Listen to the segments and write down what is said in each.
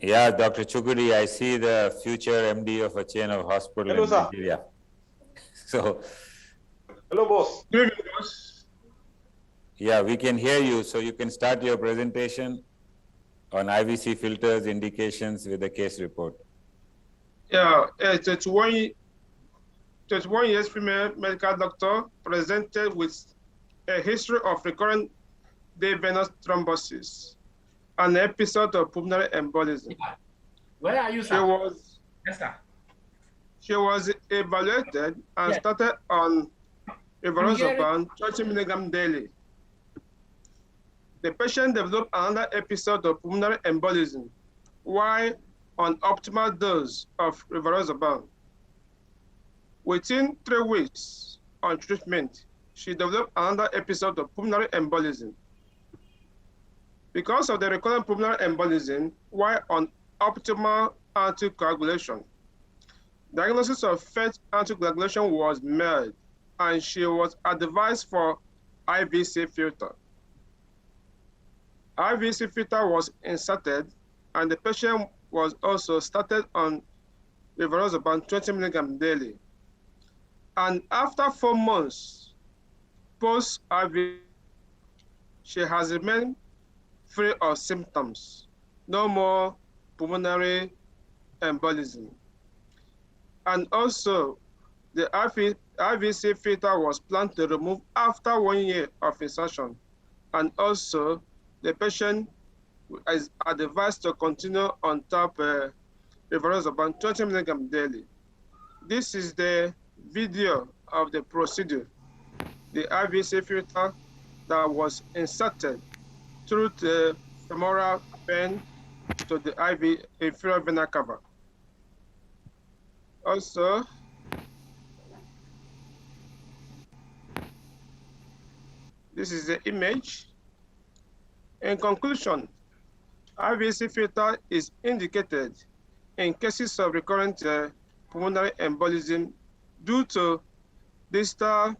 Yeah, Dr. Chukudi, I see the future MD of a chain of hospitals in Nigeria. So, hello, boss. Good evening, boss. Yeah, we can hear you. So you can start your presentation on IVC filters, indications with the case report. Yeah, 31 years female medical doctor presented with a history of recurrent day venous thrombosis, an episode of pulmonary embolism. Where are you, sir? She was evaluated and started on rivaroxaban 20 mg daily. The patient developed another episode of pulmonary embolism while on optimal dose of rivaroxaban. Within 3 weeks on treatment, she developed another episode of pulmonary embolism. Because of the recurrent pulmonary embolism while on optimal anticoagulation, diagnosis of first anticoagulation was made, and she was advised for IVC filter. IVC filter was inserted, and the patient was also started on rivaroxaban 20 mg daily. And after 4 months post-IVC, she has remained free of symptoms, no more pulmonary embolism. And also, the IVC filter was planned to remove after 1 year of insertion. And also, the patient is advised to continue on top rivaroxaban 20 mg daily. This is the video of the procedure, the IVC filter that was inserted through the femoral vein to the inferior vena cava. Also, this is the image. In conclusion, IVC filter is indicated in cases of recurrent pulmonary embolism due to distal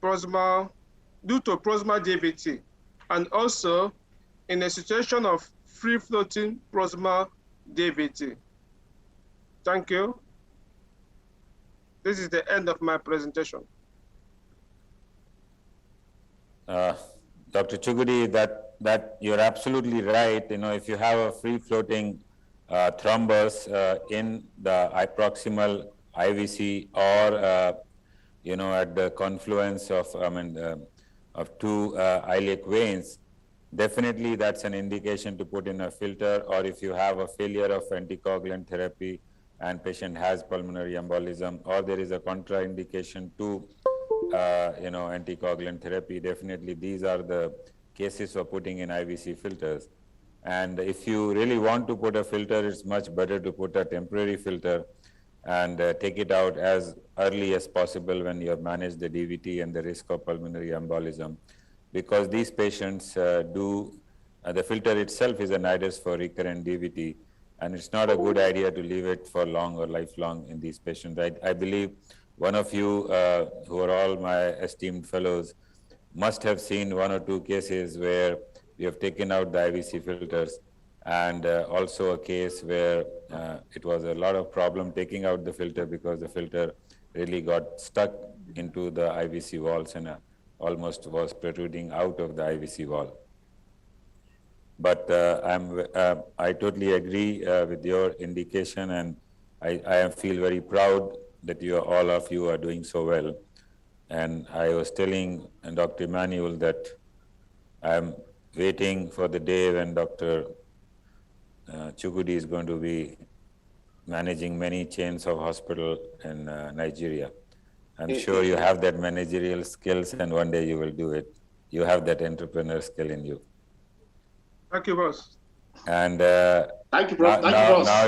proximal DVT, and also in a situation of free-floating proximal DVT. Thank you. This is the end of my presentation. Dr. Chukudi, that you're absolutely right. You know, if you have a free-floating thrombus in the proximal IVC or you know, at the confluence of of two iliac veins, definitely that's an indication to put in a filter. Or if you have a failure of anticoagulant therapy and patient has pulmonary embolism, or there is a contraindication to you know, anticoagulant therapy, definitely these are the cases for putting in IVC filters. And if you really want to put a filter, it's much better to put a temporary filter and take it out as early as possible when you have managed the DVT and the risk of pulmonary embolism, because these patients the filter itself is a nidus for recurrent DVT, and it's not a good idea to leave it for long or lifelong in these patients. I believe one of you who are all my esteemed fellows must have seen 1 or 2 cases where we have taken out the IVC filters, and also a case where it was a lot of problem taking out the filter because the filter really got stuck into the IVC walls and almost was protruding out of the IVC wall. But I totally agree with your indication, and I feel very proud that all of you are doing so well. And I was telling Dr. Emmanuel that I'm waiting for the day when Dr. Chukudi is going to be managing many chains of hospital in Nigeria. I'm sure you have that managerial skills, and one day you will do it. You have that entrepreneur skill in you. Thank you, boss. And thank you, bro. Thank you, boss. Now